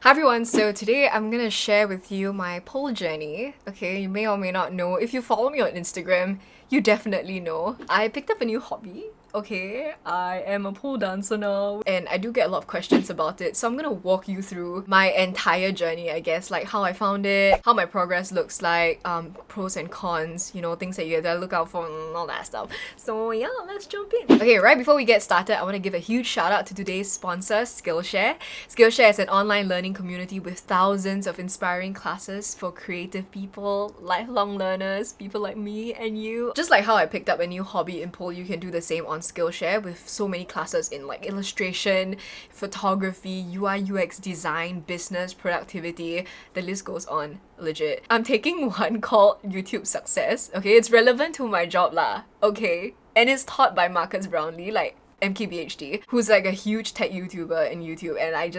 Hi everyone, so today I'm gonna share with you my pole journey. Okay, you may or may not know. If you follow me on Instagram, you definitely know. I picked up a new hobby. Okay, I am a pole dancer now, and I do get a lot of questions about it, so I'm gonna walk you through my entire journey, I guess, like how I found it, how my progress looks like, pros and cons, you know, things that you gotta look out for and all that stuff. So yeah, let's jump in. Okay, right before we get started, I want to give a huge shout out to today's sponsor, Skillshare. Skillshare is an online learning community with thousands of inspiring classes for creative people, lifelong learners, people like me and you. Just like how I picked up a new hobby in pole, you can do the same on Skillshare with so many classes in like illustration, photography, UI UX design, business, productivity, the list goes on. Legit. I'm taking one called YouTube Success. Okay, it's relevant to my job lah. Okay. And it's taught by Marcus Brownlee, like MKBHD, who's like a huge tech YouTuber in YouTube, and I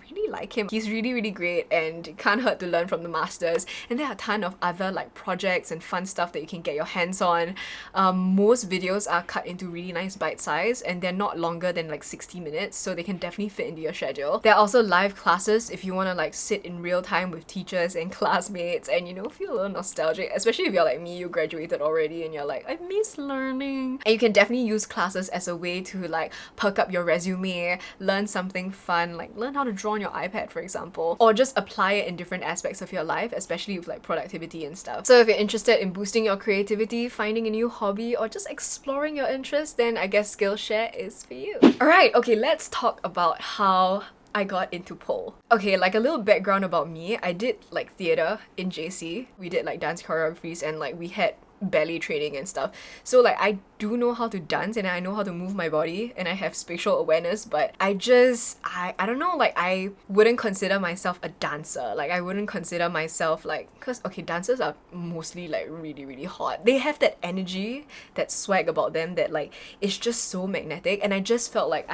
really like him. He's really great and can't hurt to learn from the masters. And there are a ton of other like projects and fun stuff that you can get your hands on. Most videos are cut into really nice bite size and they're not longer than like 60 minutes, so they can definitely fit into your schedule. There are also live classes if you want to like sit in real time with teachers and classmates and, you know, feel a little nostalgic, especially if you're like me, you graduated already and you're like, I miss learning. And you can definitely use classes as a way to like perk up your resume, learn something fun, like learn how to draw on your iPad, for example, or just apply it in different aspects of your life, especially with like productivity and stuff. So if you're interested in boosting your creativity, finding a new hobby, or just exploring your interests, then I guess Skillshare is for you. Alright, okay, let's talk about how I got into pole. Okay, like a little background about me, I did like theatre in JC. We did like dance choreographies and like we had ballet training and stuff. So like I do know how to dance and I know how to move my body and I have spatial awareness, but I don't know, like I wouldn't consider myself a dancer. Like I wouldn't consider myself like, because okay, dancers are mostly like really hot. They have that energy, that swag about them that like it's just so magnetic, and I just felt like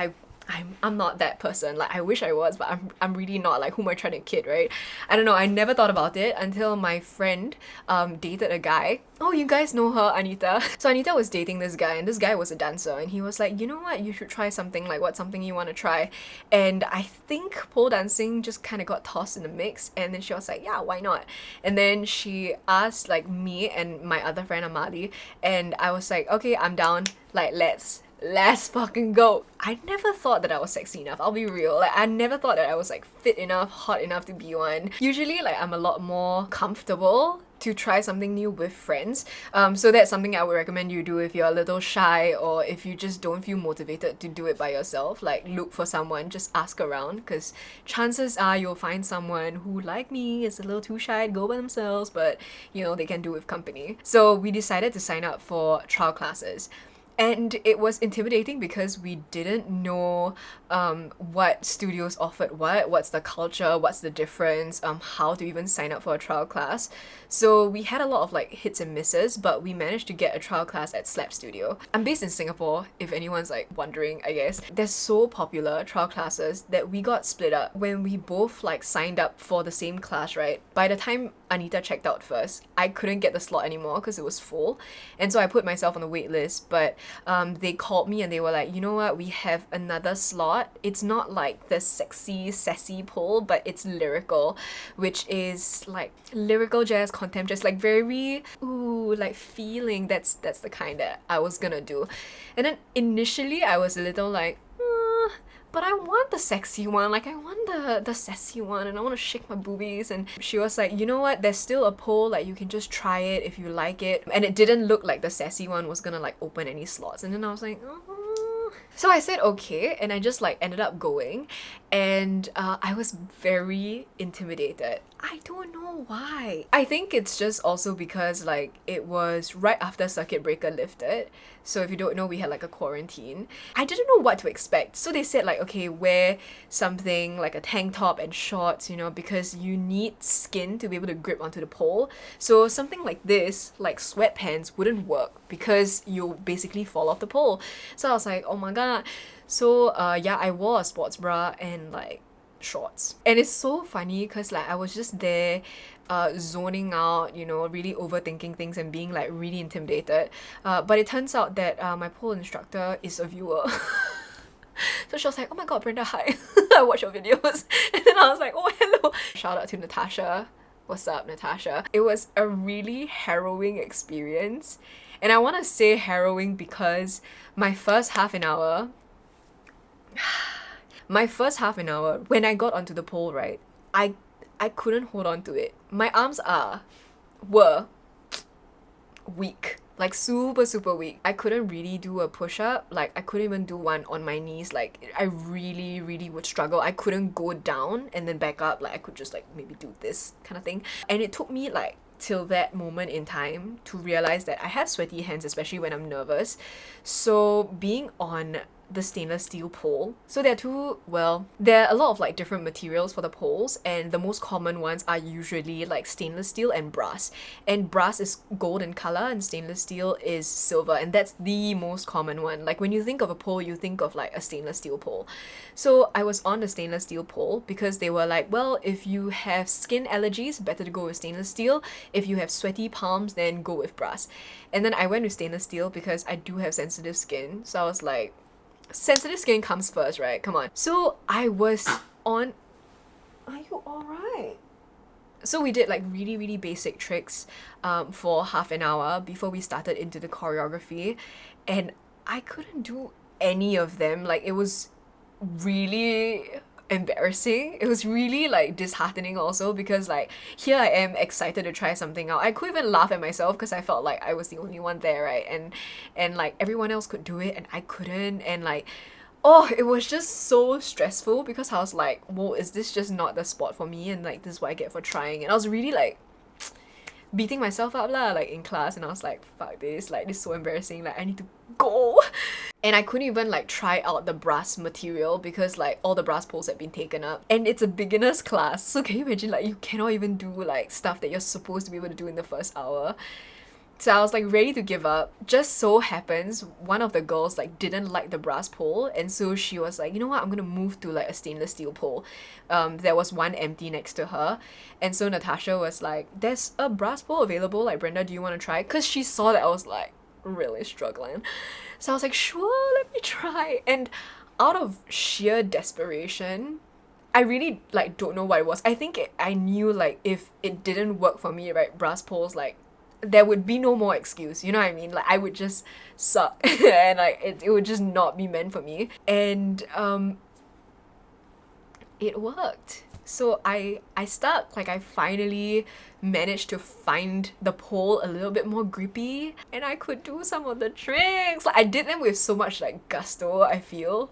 I'm not that person. Like I wish I was, but I'm really not. Like who am I trying to kid, right? I don't know, I never thought about it until my friend dated a guy. Oh, you guys know her, Anita. So Anita was dating this guy and this guy was a dancer, and he was like, you know what, you should try something. Like what's something you want to try? And I think pole dancing just kind of got tossed in the mix, and then she was like, yeah, why not? And then she asked like me and my other friend Amali, and I was like, okay, I'm down, like let's fucking go. I never thought that I was sexy enough, I'll be real. Like I never thought that I was like fit enough, hot enough to be one. Usually like I'm a lot more comfortable to try something new with friends. So that's something I would recommend you do if you're a little shy or if you just don't feel motivated to do it by yourself. Like look for someone, just ask around, because chances are you'll find someone who, like me, is a little too shy to go by themselves, but you know, they can do with company. So we decided to sign up for trial classes. And it was intimidating because we didn't know what studios offered what's the culture, what's the difference, how to even sign up for a trial class. So we had a lot of like hits and misses, but we managed to get a trial class at Slap Studio. I'm based in Singapore, if anyone's like wondering, I guess. They're so popular, trial classes, that we got split up. When we both like signed up for the same class, right? By the time Anita checked out first, I couldn't get the slot anymore because it was full. And so I put myself on the wait list, but they called me and they were like, you know what, we have another slot. It's not like the sexy, sassy pole, but it's lyrical, which is like lyrical jazz, contempt, just like very, ooh, like feeling. That's the kind that I was gonna do. And then initially I was a little like, but I want the sexy one, like I want the sassy one, and I want to shake my boobies. And she was like, you know what, there's still a pole, like you can just try it if you like it. And it didn't look like the sassy one was gonna like open any slots. And then I was like, so I said okay, and I just like ended up going, and I was very intimidated. I don't know why. I think it's just also because like it was right after circuit breaker lifted. So if you don't know, we had like a quarantine. I didn't know what to expect. So they said like, okay, wear something like a tank top and shorts, you know, because you need skin to be able to grip onto the pole. So something like this, like sweatpants, wouldn't work because you'll basically fall off the pole. So I was like, oh my god. So yeah, I wore a sports bra and like shorts. And it's so funny because like I was just there zoning out, you know, really overthinking things and being like really intimidated. But it turns out that my pole instructor is a viewer. So she was like, oh my god, Brenda, hi. I watch your videos. And then I was like, oh, hello. Shout out to Natasha. What's up, Natasha? It was a really harrowing experience. And I want to say harrowing because my first half an hour, when I got onto the pole, right, I couldn't hold on to it. My arms were weak, like super weak. I couldn't really do a push-up. Like I couldn't even do one on my knees. Like I really would struggle. I couldn't go down and then back up. Like I could just like maybe do this kind of thing. And it took me like till that moment in time to realize that I have sweaty hands, especially when I'm nervous. So being on the stainless steel pole. So there are a lot of like different materials for the poles, and the most common ones are usually like stainless steel and brass. And brass is gold in color and stainless steel is silver, and that's the most common one. Like when you think of a pole, you think of like a stainless steel pole. So I was on the stainless steel pole because they were like, well, if you have skin allergies, better to go with stainless steel. If you have sweaty palms, then go with brass. And then I went with stainless steel because I do have sensitive skin. So I was like, sensitive skin comes first, right? Come on. So I was on... Are you alright? So we did like really basic tricks for half an hour before we started into the choreography, and I couldn't do any of them. Like it was really embarrassing. It was really like disheartening also, because like here I am excited to try something out. I could even laugh at myself because I felt like I was the only one there, right? And like everyone else could do it and I couldn't, and like oh, it was just so stressful because I was like, whoa, is this just not the spot for me? And like this is what I get for trying. And I was really like beating myself up lah, like in class, and I was like, fuck this, like this is so embarrassing, like I need to go. And I couldn't even like try out the brass material because like all the brass poles had been taken up, and it's a beginner's class, so can you imagine like you cannot even do like stuff that you're supposed to be able to do in the first hour. So I was like ready to give up. Just so happens one of the girls like didn't like the brass pole, and so she was like, you know what, I'm gonna move to like a stainless steel pole. There was one empty next to her, and so Natasha was like, there's a brass pole available, like Brenda, do you want to try? Because she saw that I was like really struggling. So I was like, sure, let me try. And out of sheer desperation, I really like don't know what it was. I think I knew like if it didn't work for me, right, brass poles, like there would be no more excuse, you know what I mean? Like I would just suck and like it would just not be meant for me. And it worked. So I stuck. Like I finally managed to find the pole a little bit more grippy, and I could do some of the tricks. Like I did them with so much like gusto, I feel.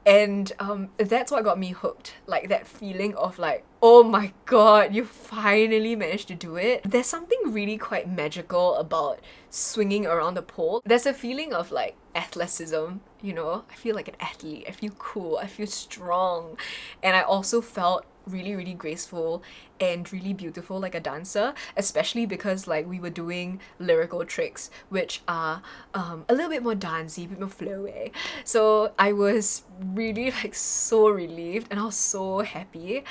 And that's what got me hooked. Like that feeling of like, oh my god, you finally managed to do it. There's something really quite magical about swinging around the pole. There's a feeling of like athleticism, you know? I feel like an athlete. I feel cool. I feel strong. And I also felt really graceful and really beautiful like a dancer, especially because like we were doing lyrical tricks, which are a little bit more dancey, a bit more flowy. So I was really like so relieved, and I was so happy,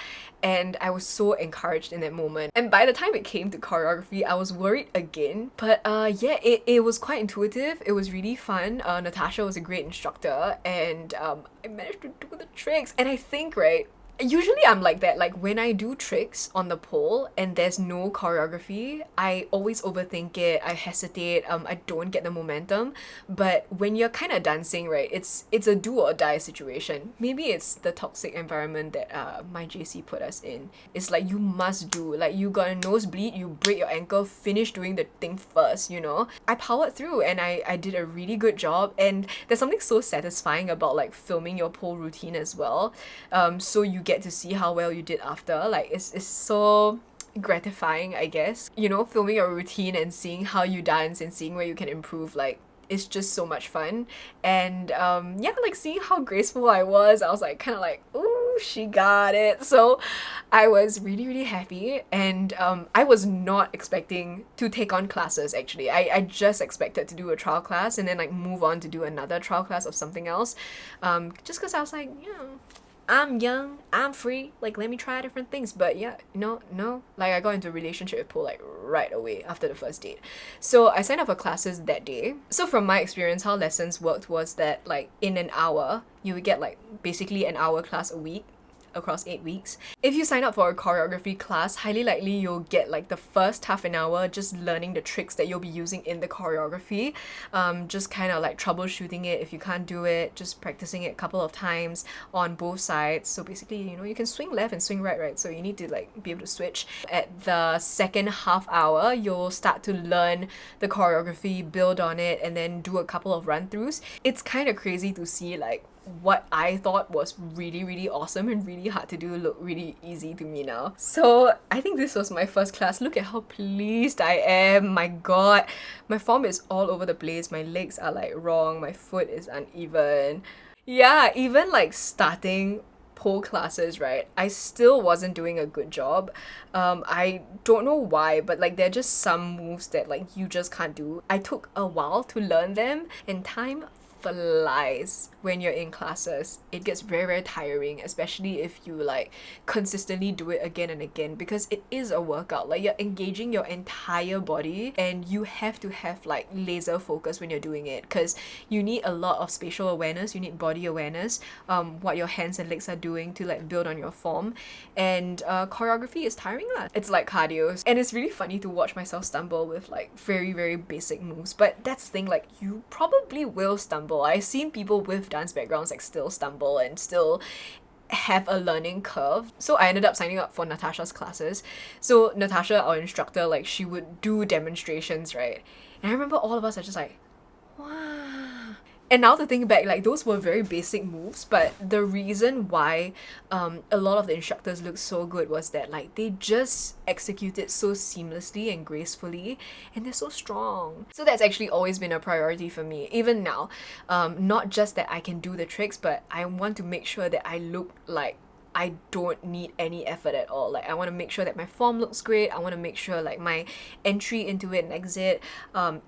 and I was so encouraged in that moment. And by the time it came to choreography, I was worried again, but yeah, it was quite intuitive. It was really fun. Natasha was a great instructor, and I managed to do the tricks. And I think, right, usually I'm like that. Like when I do tricks on the pole and there's no choreography, I always overthink it, I hesitate, I don't get the momentum. But when you're kind of dancing, right, it's a do or die situation. Maybe it's the toxic environment that my JC put us in. It's like you must do, like you got a nosebleed, you break your ankle, finish doing the thing first, you know? I powered through and I did a really good job, and there's something so satisfying about like filming your pole routine as well. So you get to see how well you did after. Like it's so gratifying, I guess, you know, filming your routine and seeing how you dance and seeing where you can improve. Like it's just so much fun. And yeah, like seeing how graceful I was like kind of like, ooh, she got it. So I was really happy, and I was not expecting to take on classes actually. I just expected to do a trial class and then like move on to do another trial class of something else, just because I was like, yeah, I'm young, I'm free, like let me try different things. But yeah, no. Like I got into a relationship with pole like right away after the first date. So I signed up for classes that day. So from my experience, how lessons worked was that like in an hour, you would get like basically an hour class a week across 8 weeks. If you sign up for a choreography class, highly likely you'll get like the first half an hour just learning the tricks that you'll be using in the choreography. Just kind of like troubleshooting it if you can't do it, just practicing it a couple of times on both sides. So basically, you can swing left and swing right? So you need to like be able to switch. At the second half hour, you'll start to learn the choreography, build on it, and then do a couple of run-throughs. It's kind of crazy to see like what I thought was really, really awesome and really hard to do look really easy to me now. So I think this was my first class. Look at how pleased I am. My god, my form is all over the place. My legs are like wrong, my foot is uneven. Yeah, even like starting pole classes, right, I still wasn't doing a good job. I don't know why, but like there are just some moves that like you just can't do. I took a while to learn them, and time flies when you're in classes. It gets very, very tiring, especially if you like consistently do it again and again, because it is a workout. Like you're engaging your entire body, and you have to have like laser focus when you're doing it, because you need a lot of spatial awareness, you need body awareness, what your hands and legs are doing to like build on your form. And choreography is tiring lah. It's like cardio, and it's really funny to watch myself stumble with like very, very basic moves. But that's the thing, like you probably will stumble. I've seen people with dance backgrounds like still stumble and still have a learning curve. So I ended up signing up for Natasha's classes. So Natasha, our instructor, like she would do demonstrations, right? And I remember all of us are just like, wow. And now to think back, like those were very basic moves, but the reason why a lot of the instructors looked so good was that like they just executed so seamlessly and gracefully, and they're so strong. So that's actually always been a priority for me, even now. Not just that I can do the tricks, but I want to make sure that I look like I don't need any effort at all. Like I want to make sure that my form looks great. I want to make sure like my entry into it and exit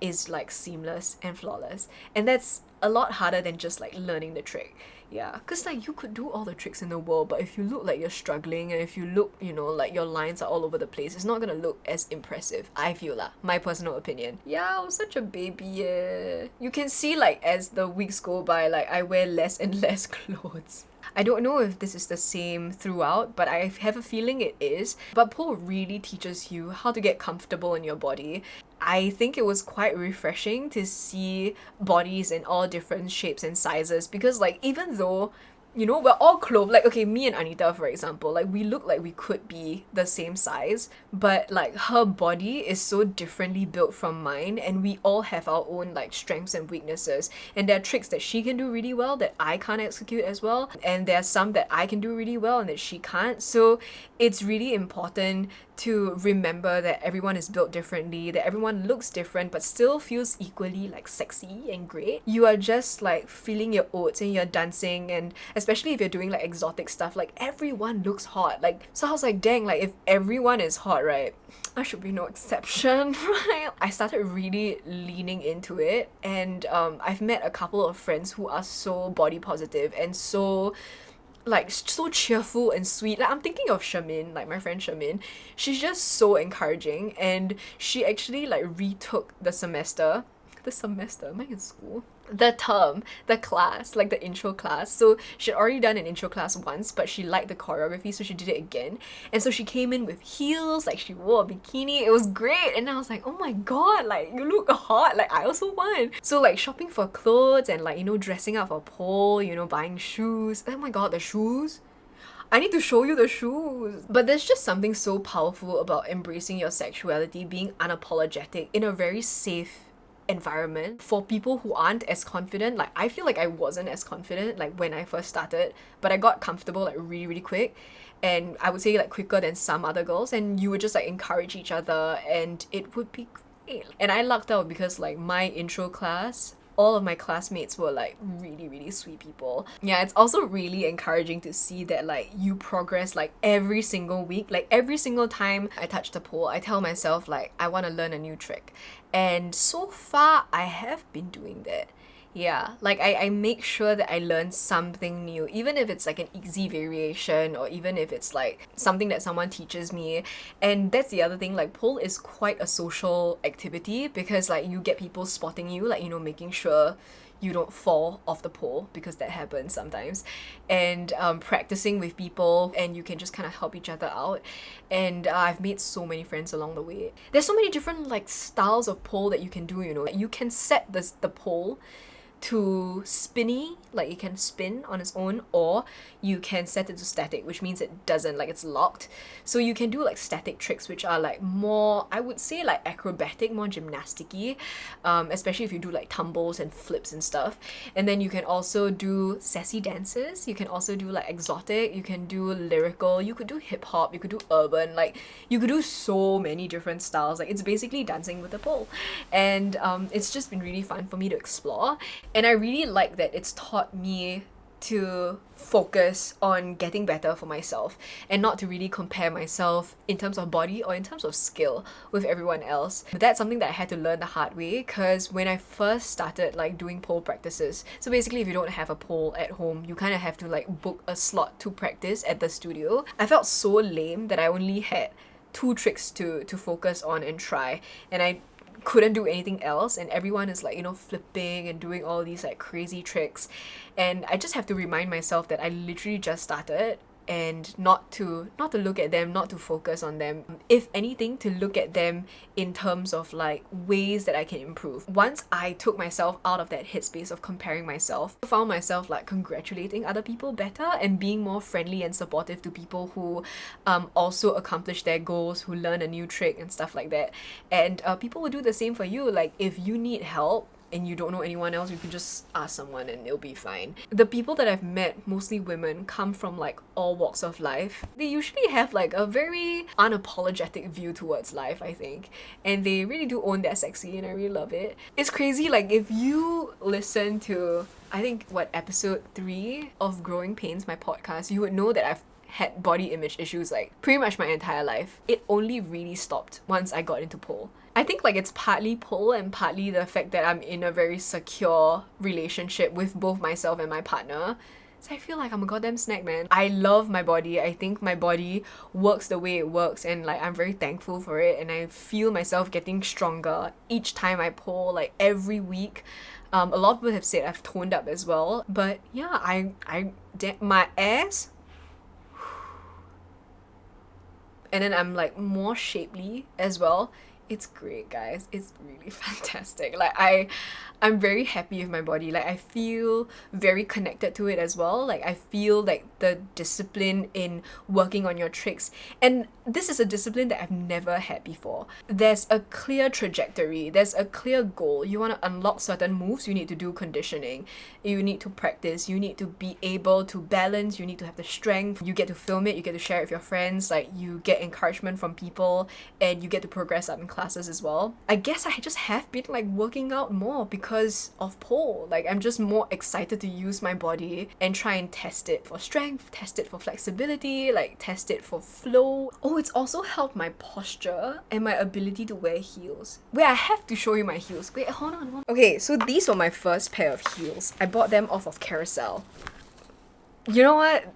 is like seamless and flawless. And that's a lot harder than just like learning the trick. Yeah, because like you could do all the tricks in the world, but if you look like you're struggling, and if you look, like your lines are all over the place, it's not gonna look as impressive, I feel lah. My personal opinion. Yeah, I was such a baby, yeah. You can see like as the weeks go by, like I wear less and less clothes. I don't know if this is the same throughout, but I have a feeling it is. But pole really teaches you how to get comfortable in your body. I think it was quite refreshing to see bodies in all different shapes and sizes, because like even though we're all clothed, like okay, me and Anita for example, like we look like we could be the same size, but like her body is so differently built from mine, and we all have our own like strengths and weaknesses, and there are tricks that she can do really well that I can't execute as well, and there are some that I can do really well and that she can't. So it's really important to remember that everyone is built differently, that everyone looks different but still feels equally like sexy and great. You are just like feeling your oats and you're dancing, and especially if you're doing like exotic stuff, like everyone looks hot. Like so I was like, dang, like if everyone is hot, right, I should be no exception, right? I started really leaning into it, and I've met a couple of friends who are so body positive and so like so cheerful and sweet. Like I'm thinking of Shamin, like my friend Shamin. She's just so encouraging, and she actually like retook the semester. Am I in school? The term, the class, like the intro class. So she'd already done an intro class once, but she liked the choreography, so she did it again. And so she came in with heels, like she wore a bikini. It was great. And I was like, oh my god, like you look hot, like I also want. So like shopping for clothes and like dressing up for pole, buying shoes. Oh my god, the shoes. I need to show you the shoes. But there's just something so powerful about embracing your sexuality, being unapologetic in a very safe environment for people who aren't as confident. Like I feel like I wasn't as confident like when I first started, but I got comfortable like really, really quick, and I would say like quicker than some other girls, and you would just like encourage each other, and it would be great. And I lucked out because like my intro class, all of my classmates were like really, really sweet people. Yeah, it's also really encouraging to see that like you progress like every single week. Like every single time I touch the pole, I tell myself like I want to learn a new trick, and so far I have been doing that. Yeah, like I make sure that I learn something new, even if it's like an easy variation or even if it's like something that someone teaches me. And that's the other thing, like pole is quite a social activity because like you get people spotting you, like, you know, making sure you don't fall off the pole because that happens sometimes, and practicing with people, and you can just kind of help each other out. And I've made so many friends along the way. There's so many different like styles of pole that you can do, you know. You can set the pole to spinny, like it can spin on its own, or you can set it to static, which means it doesn't, like it's locked. So you can do like static tricks, which are like more, I would say, like acrobatic, more gymnasticy, especially if you do like tumbles and flips and stuff. And then you can also do sassy dances, you can also do like exotic, you can do lyrical, you could do hip hop, you could do urban, like you could do so many different styles. Like it's basically dancing with a pole. And it's just been really fun for me to explore. And I really like that it's taught me to focus on getting better for myself and not to really compare myself in terms of body or in terms of skill with everyone else. But that's something that I had to learn the hard way, because when I first started like doing pole practices, so basically if you don't have a pole at home, you kind of have to like book a slot to practice at the studio. I felt so lame that I only had 2 tricks to focus on and try, and I couldn't do anything else, and everyone is like, you know, flipping and doing all these like crazy tricks, and I just have to remind myself that I literally just started, and not to look at them, not to focus on them. If anything, to look at them in terms of like ways that I can improve. Once I took myself out of that headspace of comparing myself, I found myself like congratulating other people better and being more friendly and supportive to people who also accomplish their goals, who learn a new trick and stuff like that. And people will do the same for you. Like if you need help and you don't know anyone else, you can just ask someone and it'll be fine. The people that I've met, mostly women, come from like all walks of life. They usually have like a very unapologetic view towards life, I think. And they really do own their sexy, and I really love it. It's crazy, like if you listen to, I think, episode 3 of Growing Pains, my podcast, you would know that I've had body image issues like pretty much my entire life. It only really stopped once I got into pole. I think like it's partly pole and partly the fact that I'm in a very secure relationship with both myself and my partner. So I feel like I'm a goddamn snack, man. I love my body. I think my body works the way it works, and like I'm very thankful for it, and I feel myself getting stronger each time I pole, like every week. A lot of people have said I've toned up as well. But yeah, my ass, and then I'm like more shapely as well. It's great, guys. It's really fantastic. Like I'm very happy with my body. Like I feel very connected to it as well. Like I feel like the discipline in working on your tricks, and this is a discipline that I've never had before. There's a clear trajectory, there's a clear goal. You want to unlock certain moves, you need to do conditioning, you need to practice, you need to be able to balance, you need to have the strength, you get to film it, you get to share it with your friends, like you get encouragement from people, and you get to progress up in classes as well. I guess I just have been like working out more because of pole. Like I'm just more excited to use my body and try and test it for strength, test it for flexibility, like test it for flow. Oh, it's also helped my posture and my ability to wear heels. Wait, I have to show you my heels. Wait, hold on. Okay, so these were my first pair of heels. I bought them off of Carousel. You know what?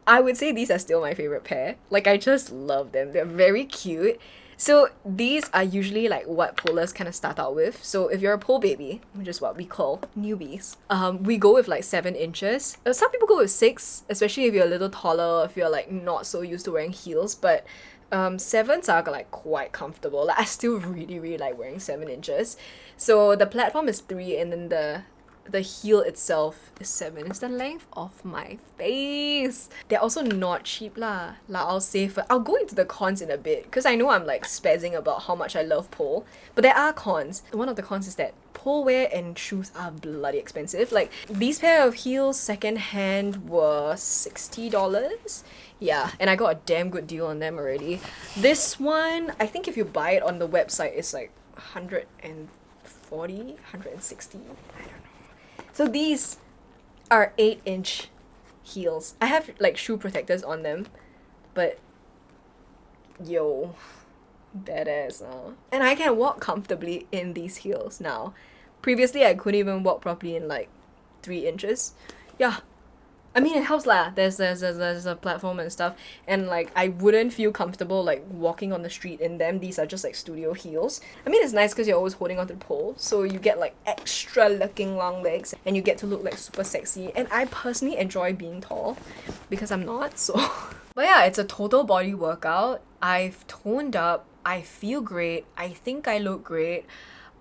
I would say these are still my favorite pair. Like I just love them. They're very cute. So these are usually like what polers kind of start out with. So if you're a pole baby, which is what we call newbies, we go with like 7 inches. Some people go with 6, especially if you're a little taller, if you're like not so used to wearing heels. But 7s are like quite comfortable. Like I still really like wearing 7 inches. So the platform is 3, and then the heel itself is 7. It's the length of my face. They're also not cheap lah. Like I'll say I'll go into the cons in a bit, because I know I'm like spazzing about how much I love pole, but there are cons. One of the cons is that pole wear and shoes are bloody expensive. Like these pair of heels second hand were $60. Yeah, and I got a damn good deal on them already. This one, I think if you buy it on the website, it's like 140, 160. I don't know. So these are 8-inch heels. I have like shoe protectors on them, but yo, badass. And I can walk comfortably in these heels now. Previously, I couldn't even walk properly in like 3 inches. Yeah. I mean, it helps lah. There's a platform and stuff, and like I wouldn't feel comfortable like walking on the street in them. These are just like studio heels. I mean, it's nice because you're always holding onto the pole, so you get like extra looking long legs, and you get to look like super sexy. And I personally enjoy being tall, because I'm not. So, but yeah, it's a total body workout. I've toned up. I feel great. I think I look great.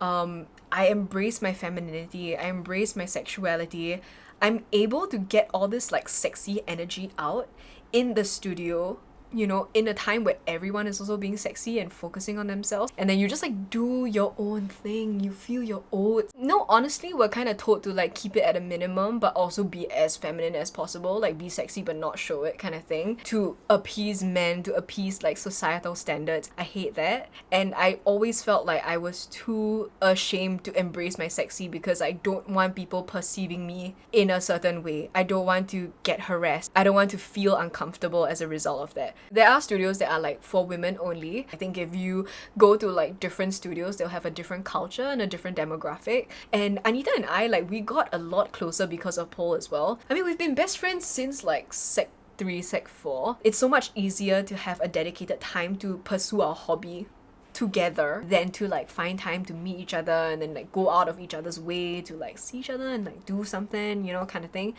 I embrace my femininity. I embrace my sexuality. I'm able to get all this like sexy energy out in the studio, you know, in a time where everyone is also being sexy and focusing on themselves. And then you just like do your own thing. You feel your oats. No, honestly, we're kind of told to like keep it at a minimum, but also be as feminine as possible. Like be sexy but not show it kind of thing. To appease men, to appease like societal standards. I hate that. And I always felt like I was too ashamed to embrace my sexy because I don't want people perceiving me in a certain way. I don't want to get harassed. I don't want to feel uncomfortable as a result of that. There are studios that are like for women only. I think if you go to like different studios, they'll have a different culture and a different demographic. And Anita and I, like, we got a lot closer because of pole as well. I mean, we've been best friends since like Sec 3, Sec 4. It's so much easier to have a dedicated time to pursue our hobby together than to like find time to meet each other and then like go out of each other's way to like see each other and like do something, you know, kind of thing.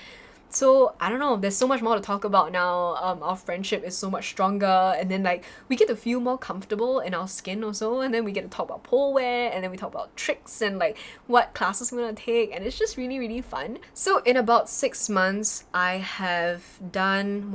So I don't know, there's so much more to talk about now. Our friendship is so much stronger, and then like we get to feel more comfortable in our skin also, and then we get to talk about pole wear, and then we talk about tricks and like what classes we're gonna take, and it's just really, really fun. So in about 6 months, I have done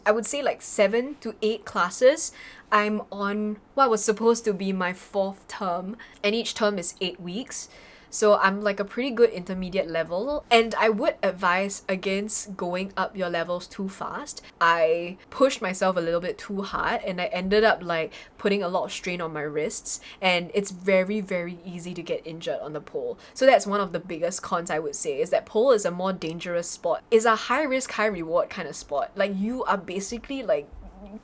I would say like 7 to 8 classes. I'm on what was supposed to be my 4th term, and each term is 8 weeks. So I'm like a pretty good intermediate level, and I would advise against going up your levels too fast. I pushed myself a little bit too hard, and I ended up like putting a lot of strain on my wrists, and it's very, very easy to get injured on the pole. So that's one of the biggest cons, I would say, is that pole is a more dangerous sport. It's a high risk, high reward kind of sport. Like you are basically like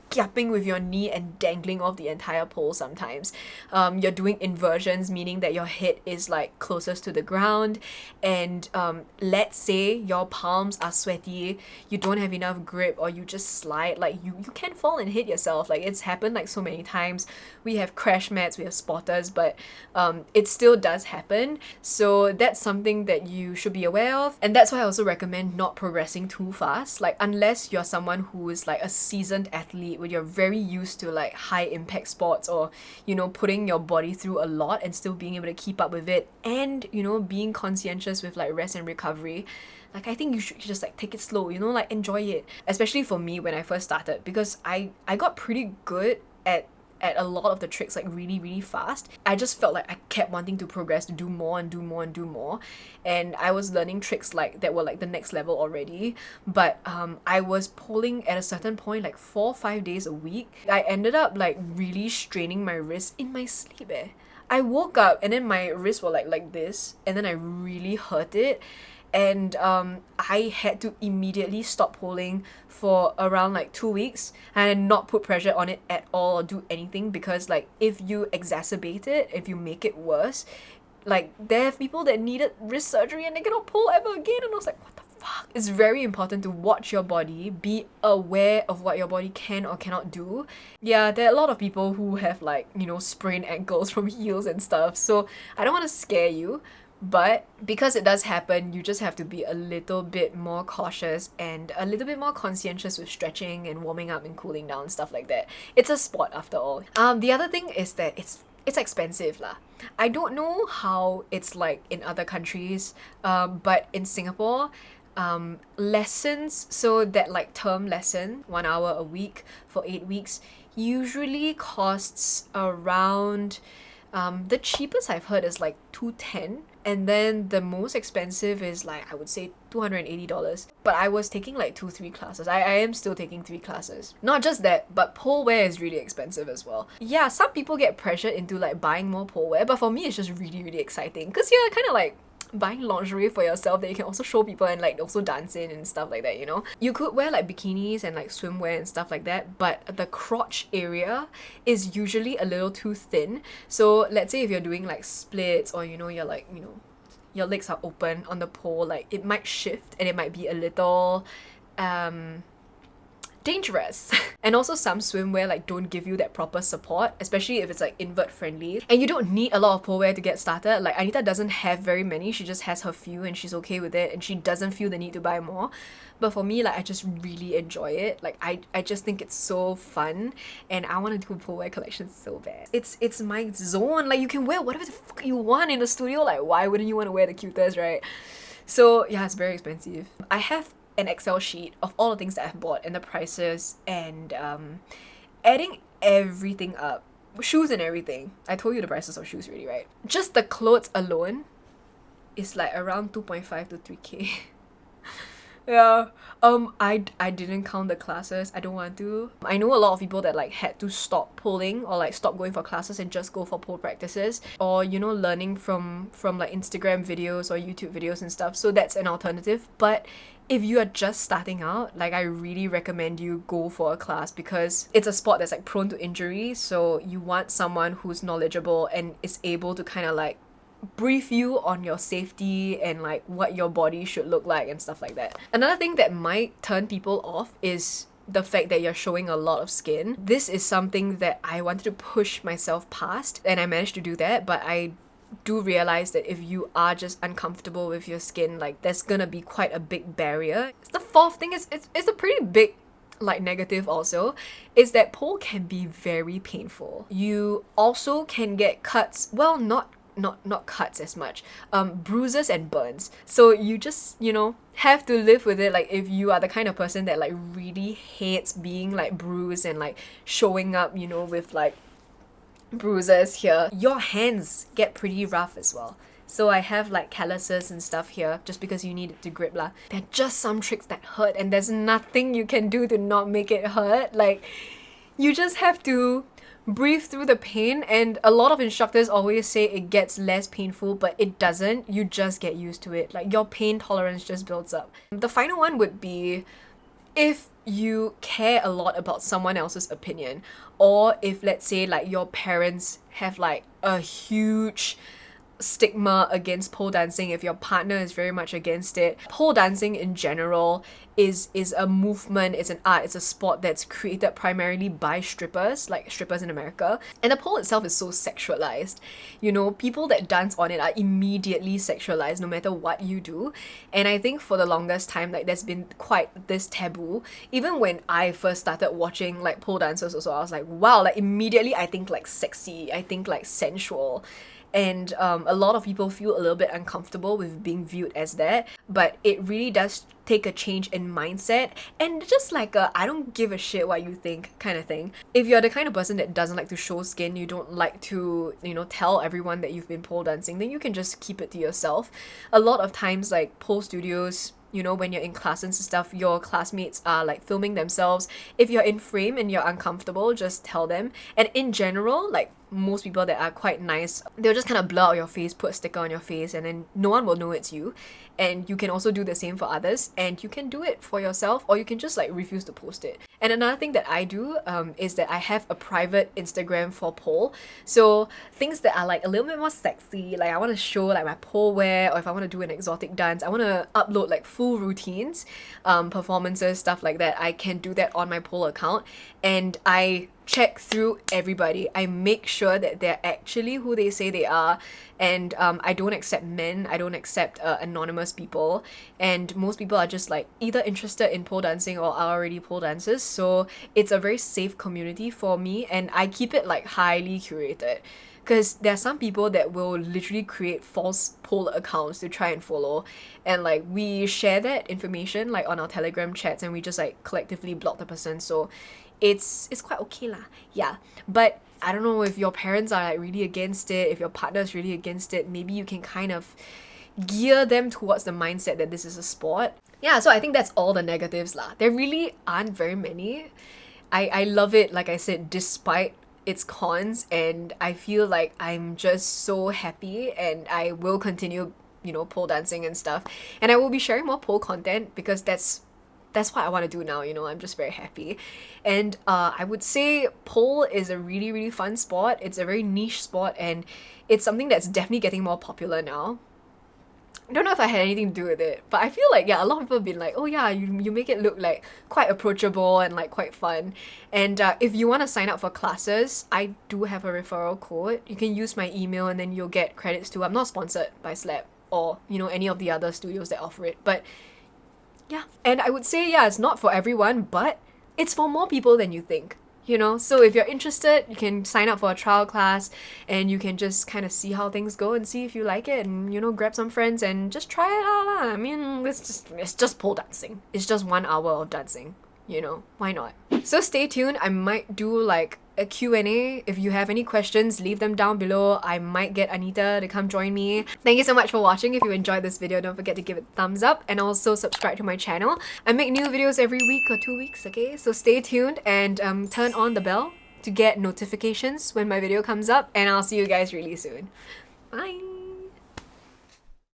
gapping with your knee and dangling off the entire pole sometimes. You're doing inversions, meaning that your head is like closest to the ground, and let's say your palms are sweaty, you don't have enough grip, or you just slide, like you can fall and hit yourself. Like it's happened like so many times. We have crash mats, we have spotters, but it still does happen. So that's something that you should be aware of, and that's why I also recommend not progressing too fast. Like unless you're someone who is like a seasoned athlete where you're very used to like high impact sports, or you know, putting your body through a lot and still being able to keep up with it, and you know, being conscientious with like rest and recovery. Like I think you should just like take it slow, you know, like enjoy it. Especially for me when I first started, because I got pretty good at a lot of the tricks like really, really fast. I just felt like I kept wanting to progress, to do more and do more and do more, and I was learning tricks like that were like the next level already. But I was pulling at a certain point like 4 or 5 days a week. I ended up like really straining my wrists in my sleep. I woke up and then my wrists were like this, and then I really hurt it. And I had to immediately stop pulling for around like 2 weeks and not put pressure on it at all or do anything, because like if you exacerbate it, if you make it worse, like there have people that needed wrist surgery and they cannot pull ever again, and I was like, what the fuck? It's very important to watch your body, be aware of what your body can or cannot do. Yeah, there are a lot of people who have like, you know, sprained ankles from heels and stuff, so I don't want to scare you. But because it does happen, you just have to be a little bit more cautious and a little bit more conscientious with stretching and warming up and cooling down, stuff like that. It's a sport after all. The other thing is that it's expensive lah. I don't know how it's like in other countries, but in Singapore, lessons, so that like term lesson, 1 hour a week for 8 weeks, usually costs around, the cheapest I've heard is like $210, and then the most expensive is like, I would say $280. But I was taking like 2-3 classes. I am still taking 3 classes. Not just that, but pole wear is really expensive as well. Yeah, some people get pressured into like buying more pole wear, but for me it's just really, really exciting, because you're kind of like buying lingerie for yourself that you can also show people and like also dance in and stuff like that, you know? You could wear like bikinis and like swimwear and stuff like that, but the crotch area is usually a little too thin. So let's say if you're doing like splits, or you know, you're like, you know, your legs are open on the pole, like it might shift and it might be a little dangerous. And also some swimwear like don't give you that proper support, especially if it's like invert friendly. And you don't need a lot of pole wear to get started. Like Anita doesn't have very many, she just has her few and she's okay with it, and she doesn't feel the need to buy more. But for me, like I just really enjoy it. Like I just think it's so fun, and I want to do a pole wear collection so bad. It's my zone. Like you can wear whatever the fuck you want in the studio. Like why wouldn't you want to wear the cutest, right? So yeah, it's very expensive. I have an Excel sheet of all the things that I've bought and the prices, and adding everything up, shoes and everything. I told you the prices of shoes already, right? Just the clothes alone is like around 2.5 to 3k. Yeah. I didn't count the classes. I don't want to. I know a lot of people that like had to stop pulling or like stop going for classes and just go for pole practices, or you know, learning from like Instagram videos or YouTube videos and stuff. So that's an alternative. But if you are just starting out, like I really recommend you go for a class, because it's a sport that's like prone to injury. So you want someone who's knowledgeable and is able to kind of like brief you on your safety and like what your body should look like and stuff like that. Another thing that might turn people off is the fact that you're showing a lot of skin. This is something that I wanted to push myself past, and I managed to do that, but I do realize that if you are just uncomfortable with your skin, like there's gonna be quite a big barrier. The fourth thing is it's a pretty big like negative also, is that pole can be very painful. You also can get cuts, well, not cuts as much, bruises and burns. So you just, you know, have to live with it. Like if you are the kind of person that like really hates being like bruised and like showing up, you know, with like bruises here, your hands get pretty rough as well. So I have like calluses and stuff here just because you need it to grip lah. There are just some tricks that hurt, and there's nothing you can do to not make it hurt. Like you just have to breathe through the pain, and a lot of instructors always say it gets less painful, but it doesn't. You just get used to it. Like your pain tolerance just builds up. The final one would be, if you care a lot about someone else's opinion, or if let's say like your parents have like a huge stigma against pole dancing, if your partner is very much against it. Pole dancing in general is a movement, it's an art, it's a sport that's created primarily by strippers, like strippers in America. And the pole itself is so sexualized. You know, people that dance on it are immediately sexualized no matter what you do. And I think for the longest time, like there's been quite this taboo. Even when I first started watching like pole dancers also, I was like, wow, like immediately I think like sexy, I think like sensual. And a lot of people feel a little bit uncomfortable with being viewed as that, but it really does take a change in mindset, and just like a I don't give a shit what you think kind of thing. If you're the kind of person that doesn't like to show skin, you don't like to, you know, tell everyone that you've been pole dancing, then you can just keep it to yourself. A lot of times, like pole studios, you know, when you're in class and stuff, your classmates are like filming themselves. If you're in frame and you're uncomfortable, just tell them. And in general, like most people that are quite nice, they'll just kind of blur out your face, put a sticker on your face, and then no one will know it's you. And you can also do the same for others, and you can do it for yourself, or you can just like refuse to post it. And another thing that I do is that I have a private Instagram for pole. So things that are like a little bit more sexy, like I want to show like my pole wear, or if I want to do an exotic dance, I want to upload like full routines, performances, stuff like that. I can do that on my pole account, and I check through everybody. I make sure that they're actually who they say they are, and I don't accept men, I don't accept anonymous people, and most people are just like either interested in pole dancing or are already pole dancers. So it's a very safe community for me, and I keep it like highly curated, because there are some people that will literally create false pole accounts to try and follow, and like we share that information like on our Telegram chats, and we just like collectively block the person. So it's quite okay lah, yeah. But I don't know, if your parents are like really against it, if your partner is really against it, maybe you can kind of gear them towards the mindset that this is a sport. Yeah, so I think that's all the negatives lah. There really aren't very many. I love it, like I said, despite its cons, and I feel like I'm just so happy, and I will continue you know, pole dancing and stuff. And I will be sharing more pole content because that's what I want to do now, you know. I'm just very happy. And I would say pole is a really, really fun sport. It's a very niche sport, and it's something that's definitely getting more popular now. I don't know if I had anything to do with it, but I feel like, yeah, a lot of people have been like, oh yeah, you make it look like quite approachable and like quite fun. And if you want to sign up for classes, I do have a referral code. You can use my email and then you'll get credits too. I'm not sponsored by Slap or, you know, any of the other studios that offer it, but yeah. And I would say, yeah, it's not for everyone, but it's for more people than you think. You know, so if you're interested, you can sign up for a trial class and you can just kind of see how things go and see if you like it, and, you know, grab some friends and just try it out lah. I mean, it's just pole dancing. It's just 1 hour of dancing, you know, why not? So stay tuned. I might do like a Q&A. If you have any questions, leave them down below. I might get Anita to come join me. Thank you so much for watching. If you enjoyed this video, don't forget to give it a thumbs up and also subscribe to my channel. I make new videos every week or 2 weeks, okay? So stay tuned and turn on the bell to get notifications when my video comes up, and I'll see you guys really soon. Bye!